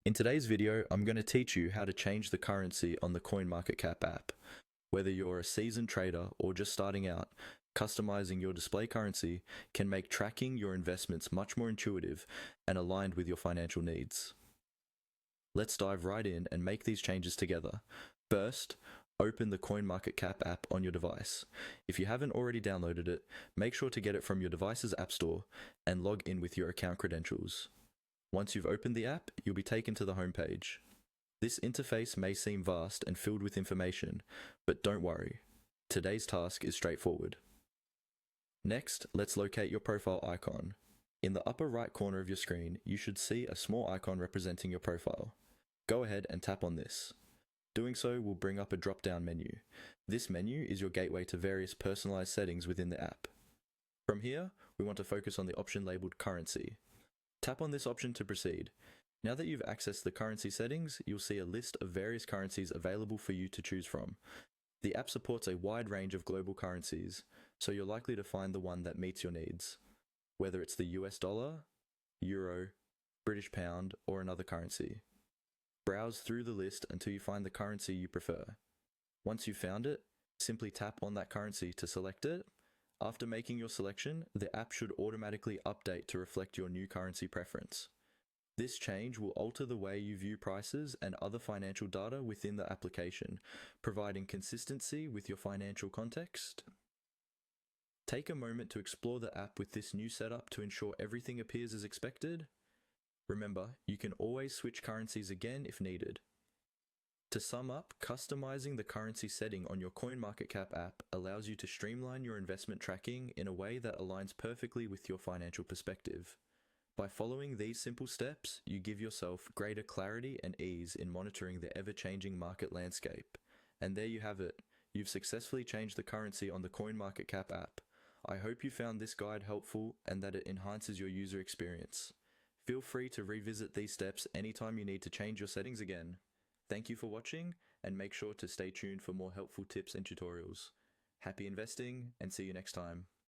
In today's video, I'm going to teach you how to change the currency on the CoinMarketCap app. Whether you're a seasoned trader or just starting out, customizing your display currency can make tracking your investments much more intuitive and aligned with your financial needs. Let's dive right in and make these changes together. First, open the CoinMarketCap app on your device. If you haven't already downloaded it, make sure to get it from your device's app store and log in with your account credentials. Once you've opened the app, you'll be taken to the home page. This interface may seem vast and filled with information, but don't worry. Today's task is straightforward. Next, let's locate your profile icon. In the upper right corner of your screen, you should see a small icon representing your profile. Go ahead and tap on this. Doing so will bring up a drop-down menu. This menu is your gateway to various personalized settings within the app. From here, we want to focus on the option labeled Currency. Tap on this option to proceed. Now that you've accessed the currency settings, you'll see a list of various currencies available for you to choose from. The app supports a wide range of global currencies, so you're likely to find the one that meets your needs, whether it's the US dollar, euro, British pound, or another currency. Browse through the list until you find the currency you prefer. Once you've found it, simply tap on that currency to select it. After making your selection, the app should automatically update to reflect your new currency preference. This change will alter the way you view prices and other financial data within the application, providing consistency with your financial context. Take a moment to explore the app with this new setup to ensure everything appears as expected. Remember, you can always switch currencies again if needed. To sum up, customizing the currency setting on your CoinMarketCap app allows you to streamline your investment tracking in a way that aligns perfectly with your financial perspective. By following these simple steps, you give yourself greater clarity and ease in monitoring the ever-changing market landscape. And there you have it. You've successfully changed the currency on the CoinMarketCap app. I hope you found this guide helpful and that it enhances your user experience. Feel free to revisit these steps anytime you need to change your settings again. Thank you for watching, and make sure to stay tuned for more helpful tips and tutorials. Happy investing, and see you next time.